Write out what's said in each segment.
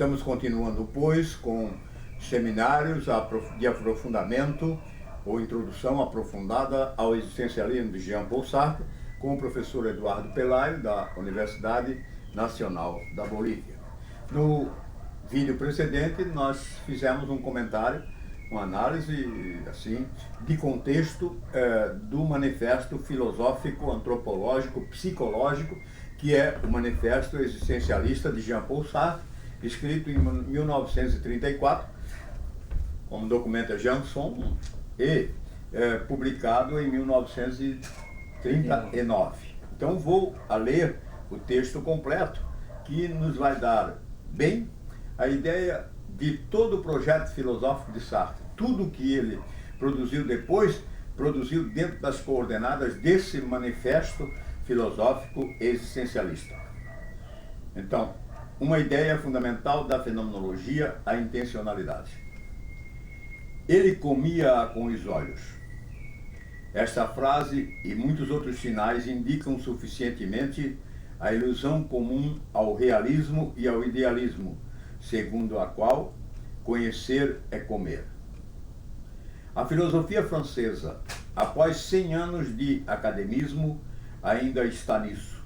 Estamos continuando, pois, com seminários de aprofundamento ou introdução aprofundada ao existencialismo de Jean-Paul Sartre, com o professor Eduardo Pelayo, da Universidade Nacional da Bolívia. No vídeo precedente, nós fizemos um comentário, uma análise assim, de contexto do manifesto filosófico, antropológico, psicológico, que é o Manifesto Existencialista de Jean-Paul Sartre, escrito em 1934, como documento Janson, e publicado em 1939. Então vou ler o texto completo, que nos vai dar bem a ideia de todo o projeto filosófico de Sartre. Tudo que ele produziu depois, produziu dentro das coordenadas desse manifesto filosófico existencialista. Então, uma ideia fundamental da fenomenologia, a intencionalidade. Ele comia com os olhos. Esta frase e muitos outros sinais indicam suficientemente a ilusão comum ao realismo e ao idealismo, segundo a qual conhecer é comer. A filosofia francesa, após 100 anos de academismo, ainda está nisso.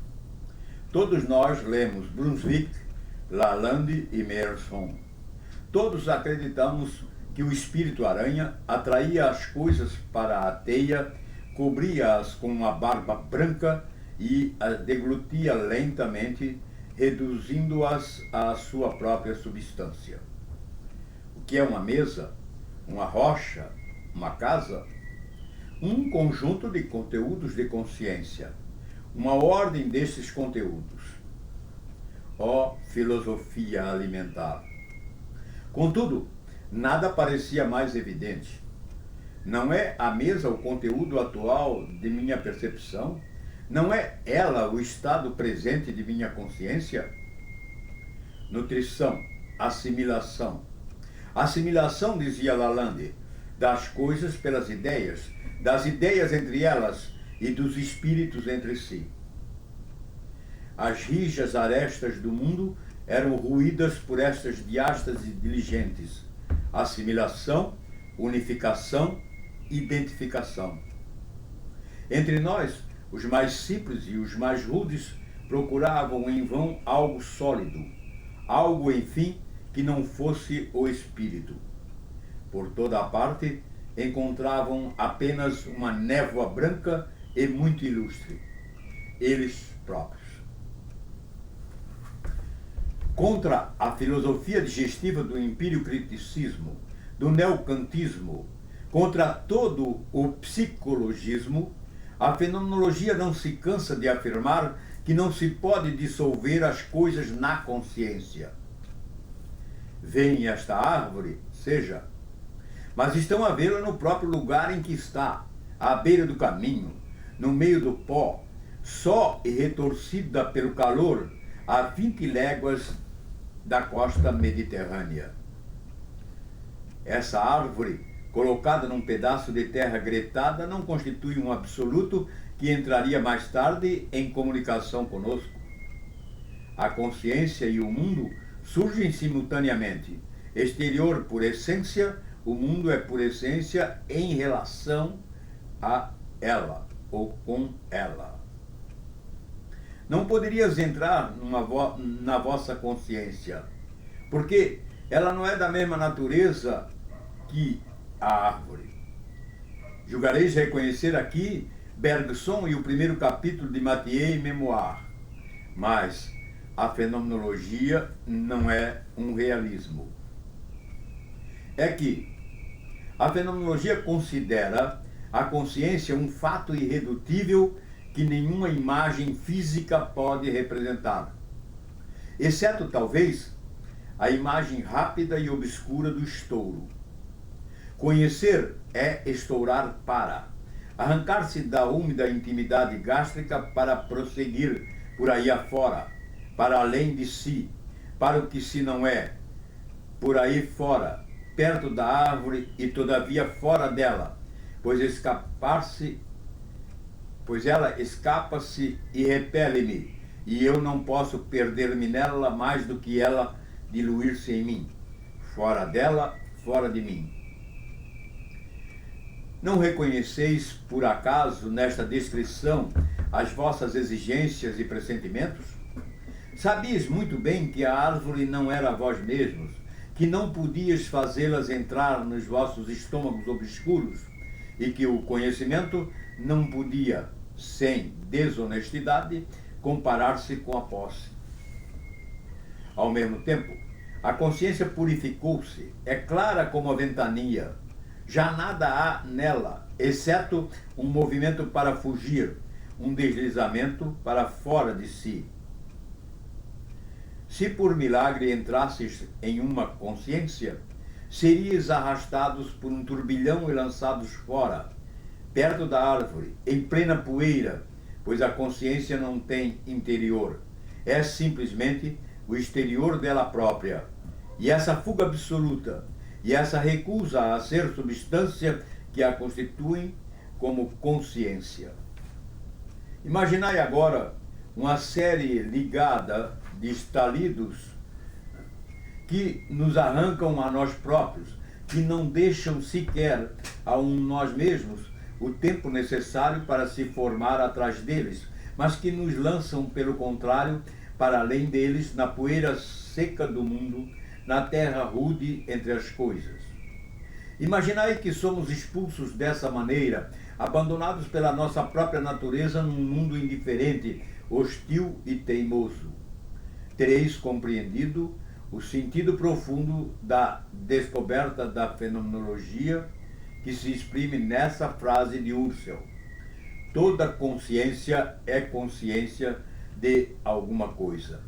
Todos nós lemos Brunswick, Lalande e Melanchthon. Todos acreditamos que o espírito aranha atraía as coisas para a teia, cobria-as com uma barba branca e as deglutia lentamente, reduzindo-as à sua própria substância. O que é uma mesa, uma rocha, uma casa? Um conjunto de conteúdos de consciência, uma ordem desses conteúdos. Ó filosofia alimentar! Contudo, nada parecia mais evidente. Não é a mesa o conteúdo atual de minha percepção? Não é ela o estado presente de minha consciência? Nutrição, assimilação. Assimilação, dizia Lalande, das coisas pelas ideias, das ideias entre elas e dos espíritos entre si. As rijas arestas do mundo eram ruídas por estas diástases diligentes: assimilação, unificação, identificação. Entre nós, os mais simples e os mais rudes procuravam em vão algo sólido, algo, enfim, que não fosse o espírito. Por toda a parte, encontravam apenas uma névoa branca e muito ilustre, eles próprios. Contra a filosofia digestiva do empírio-criticismo, do neocantismo, contra todo o psicologismo, a fenomenologia não se cansa de afirmar que não se pode dissolver as coisas na consciência. Veem esta árvore? Seja. Mas estão a vê-la no próprio lugar em que está, à beira do caminho, no meio do pó, só e retorcida pelo calor, a 20 léguas da costa mediterrânea. Essa árvore, colocada num pedaço de terra gretada, não constitui um absoluto que entraria mais tarde em comunicação conosco. A consciência e o mundo surgem simultaneamente. Exterior por essência, o mundo é por essência em relação a ela ou com ela. Não poderias entrar na vossa consciência, porque ela não é da mesma natureza que a árvore. Julgareis reconhecer aqui Bergson e o primeiro capítulo de Mathieu Memoir, mas a fenomenologia não é um realismo. É que a fenomenologia considera a consciência um fato irredutível que nenhuma imagem física pode representar, exceto, talvez, a imagem rápida e obscura do estouro. Conhecer é estourar para, arrancar-se da úmida intimidade gástrica para prosseguir por aí afora, para além de si, para o que se não é, por aí fora, perto da árvore e todavia fora dela, pois ela escapa-se e repele-me, e eu não posso perder-me nela mais do que ela diluir-se em mim. Fora dela, fora de mim. Não reconheceis, por acaso, nesta descrição, as vossas exigências e pressentimentos? Sabias muito bem que a árvore não era vós mesmos, que não podias fazê-las entrar nos vossos estômagos obscuros, e que o conhecimento não podia, sem desonestidade, comparar-se com a posse. Ao mesmo tempo, a consciência purificou-se, é clara como a ventania. Já nada há nela, exceto um movimento para fugir, um deslizamento para fora de si. Se por milagre entrasses em uma consciência, serias arrastados por um turbilhão e lançados fora, perto da árvore, em plena poeira, pois a consciência não tem interior, é simplesmente o exterior dela própria. E essa fuga absoluta, e essa recusa a ser substância que a constituem como consciência. Imaginai agora uma série ligada de estalidos que nos arrancam a nós próprios, que não deixam sequer a nós mesmos o tempo necessário para se formar atrás deles, mas que nos lançam, pelo contrário, para além deles, na poeira seca do mundo, na terra rude entre as coisas. Imaginai que somos expulsos dessa maneira, abandonados pela nossa própria natureza num mundo indiferente, hostil e teimoso. Tereis compreendido o sentido profundo da descoberta da fenomenologia que se exprime nessa frase de Husserl. Toda consciência é consciência de alguma coisa.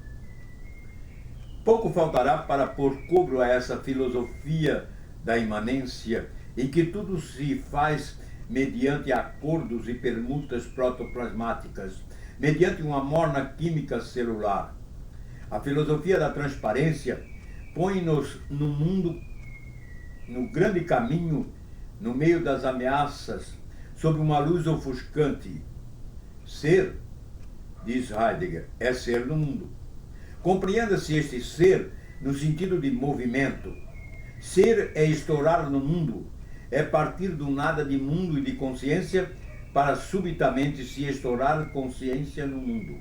Pouco faltará para pôr cobro a essa filosofia da imanência, em que tudo se faz mediante acordos e permutas protoplasmáticas, mediante uma morna química celular. A filosofia da transparência põe-nos no mundo, no grande caminho, no meio das ameaças, sob uma luz ofuscante. Ser, diz Heidegger, é ser no mundo. Compreenda-se este ser no sentido de movimento. Ser é estourar no mundo, é partir do nada de mundo e de consciência para subitamente se estourar consciência no mundo.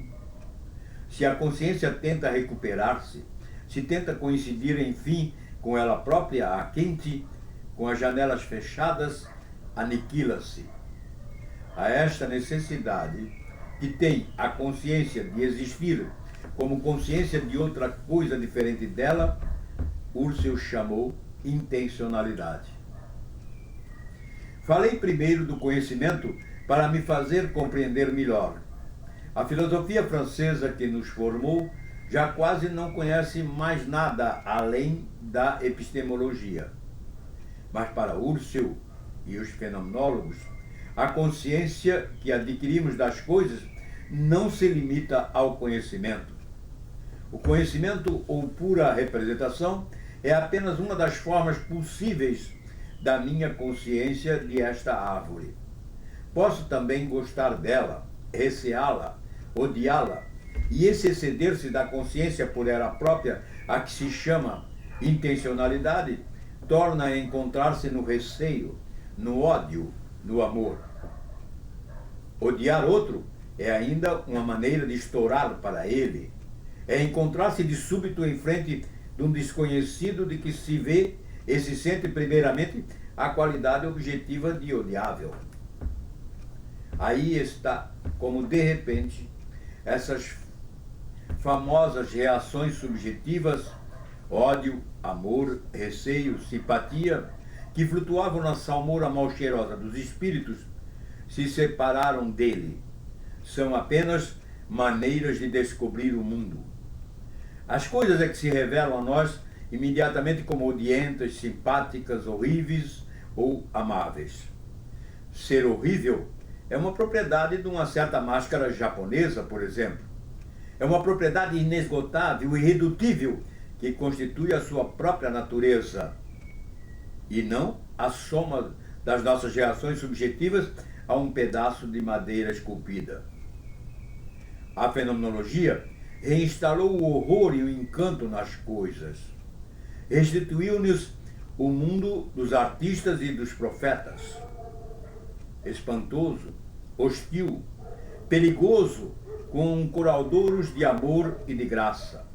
Se a consciência tenta recuperar-se, se tenta coincidir, enfim, com ela própria, a quente, com as janelas fechadas, aniquila-se. A esta necessidade que tem a consciência de existir como consciência de outra coisa diferente dela, Husserl chamou intencionalidade. Falei primeiro do conhecimento para me fazer compreender melhor. A filosofia francesa que nos formou já quase não conhece mais nada além da epistemologia. Mas para Husserl e os fenomenólogos, a consciência que adquirimos das coisas não se limita ao conhecimento. O conhecimento ou pura representação é apenas uma das formas possíveis da minha consciência de esta árvore. Posso também gostar dela, receá-la, odiá-la, e esse exceder-se da consciência por ela própria, a que se chama intencionalidade, torna a encontrar-se no receio, no ódio, no amor. Odiar outro é ainda uma maneira de estourar para ele. É encontrar-se de súbito em frente de um desconhecido de que se vê e se sente primeiramente a qualidade objetiva de odiável. Aí está, como de repente, essas famosas reações subjetivas, ódio, amor, receio, simpatia, que flutuavam na salmoura mal cheirosa dos espíritos, se separaram dele. São apenas maneiras de descobrir o mundo. As coisas é que se revelam a nós imediatamente como odientas, simpáticas, horríveis ou amáveis. Ser horrível é uma propriedade de uma certa máscara japonesa, por exemplo. É uma propriedade inesgotável, irredutível, que constitui a sua própria natureza, e não a soma das nossas reações subjetivas a um pedaço de madeira esculpida. A fenomenologia reinstalou o horror e o encanto nas coisas. restituiu-nos o mundo dos artistas e dos profetas. Espantoso, hostil, perigoso, com coraudouros de amor e de graça.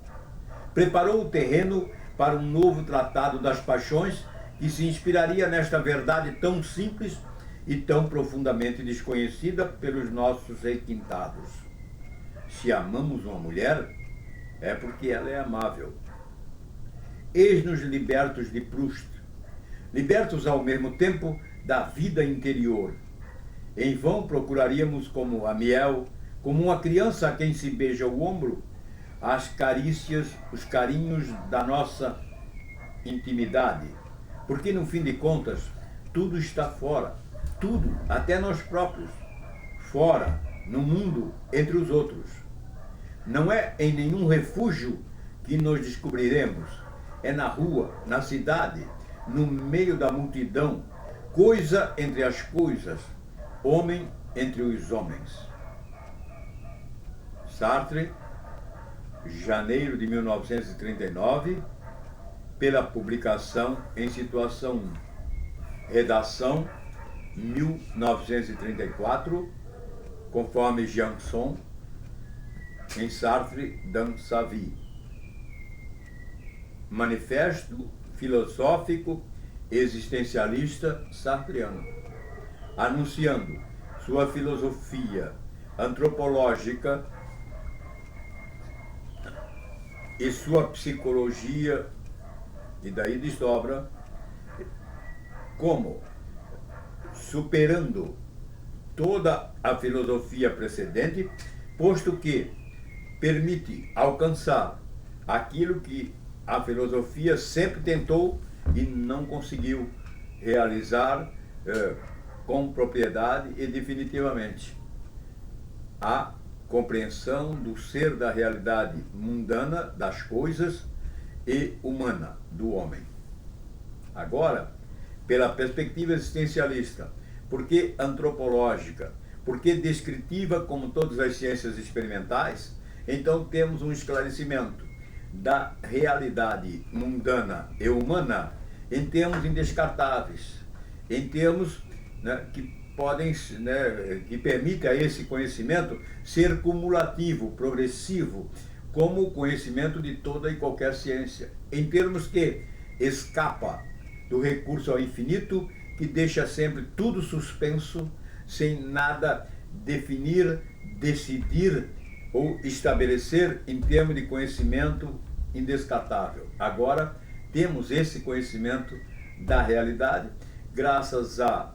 Preparou o terreno para um novo tratado das paixões que se inspiraria nesta verdade tão simples e tão profundamente desconhecida pelos nossos requintados. Se amamos uma mulher, é porque ela é amável. Eis-nos libertos de Proust, libertos ao mesmo tempo da vida interior. Em vão procuraríamos como Amiel, como uma criança a quem se beija o ombro, as carícias, os carinhos da nossa intimidade. Porque, no fim de contas, tudo está fora. Tudo, até nós próprios. Fora, no mundo, entre os outros. Não é em nenhum refúgio que nos descobriremos. É na rua, na cidade, no meio da multidão, coisa entre as coisas, homem entre os homens. Sartre, janeiro de 1939, pela publicação em Situação 1. Redação, 1934, conforme Janson, em Sartre dans sa vie. Manifesto filosófico existencialista sartreano, anunciando sua filosofia antropológica e sua psicologia, e daí desdobra, como superando toda a filosofia precedente, posto que permite alcançar aquilo que a filosofia sempre tentou e não conseguiu realizar com propriedade e definitivamente: a compreensão do ser, da realidade mundana, das coisas, e humana, do homem. Agora, pela perspectiva existencialista, porque antropológica, porque descritiva como todas as ciências experimentais, então temos um esclarecimento da realidade mundana e humana em termos indescartáveis, em termos, né, que podem, né, que permitem a esse conhecimento ser cumulativo, progressivo, como o conhecimento de toda e qualquer ciência, em termos que escapa do recurso ao infinito, que deixa sempre tudo suspenso, sem nada definir, decidir ou estabelecer em termos de conhecimento indescartável. Agora, temos esse conhecimento da realidade, graças à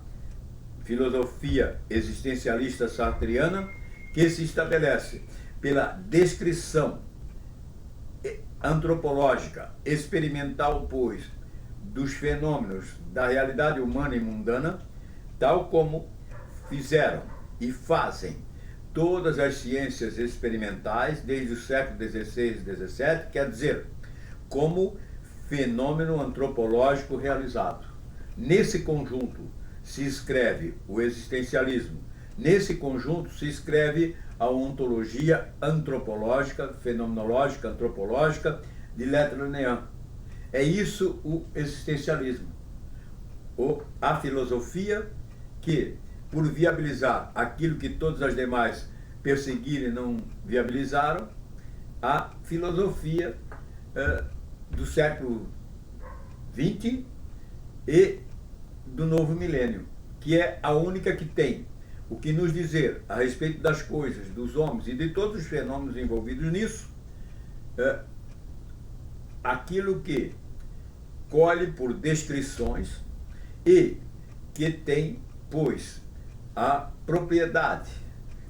filosofia existencialista sartreana, que se estabelece pela descrição antropológica, experimental, pois, dos fenômenos da realidade humana e mundana, tal como fizeram e fazem todas as ciências experimentais desde o século XVI e XVII, quer dizer, como fenômeno antropológico realizado. Nesse conjunto se escreve o existencialismo, nesse conjunto se escreve a ontologia antropológica, fenomenológica, antropológica, de Leclerc. É isso o existencialismo. A filosofia que, por viabilizar aquilo que todas as demais perseguiram e não viabilizaram, a filosofia do século XX e do novo milênio, que é a única que tem o que nos dizer a respeito das coisas, dos homens e de todos os fenômenos envolvidos nisso, aquilo que colhe por descrições e que tem, pois, a propriedade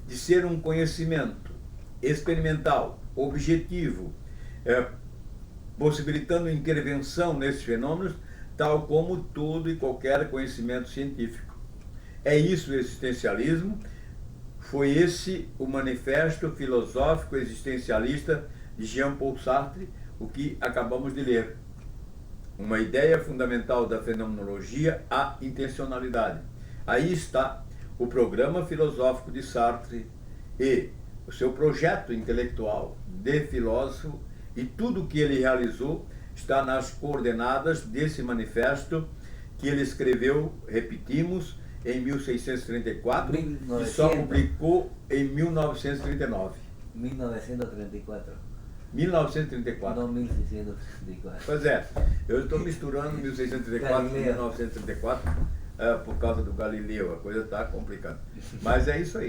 de ser um conhecimento experimental, objetivo, possibilitando intervenção nesses fenômenos, tal como todo e qualquer conhecimento científico. É isso o existencialismo, foi esse o manifesto filosófico existencialista de Jean-Paul Sartre, o que acabamos de ler. Uma ideia fundamental da fenomenologia, a intencionalidade. Aí está o programa filosófico de Sartre e o seu projeto intelectual de filósofo e tudo o que ele realizou está nas coordenadas desse manifesto que ele escreveu, repetimos, em 1634 e só publicou em 1939. 1934. 1934. Não 1634. Pois é, eu estou misturando 1634 e 1934 por causa do Galileu, a coisa está complicada. Mas é isso aí.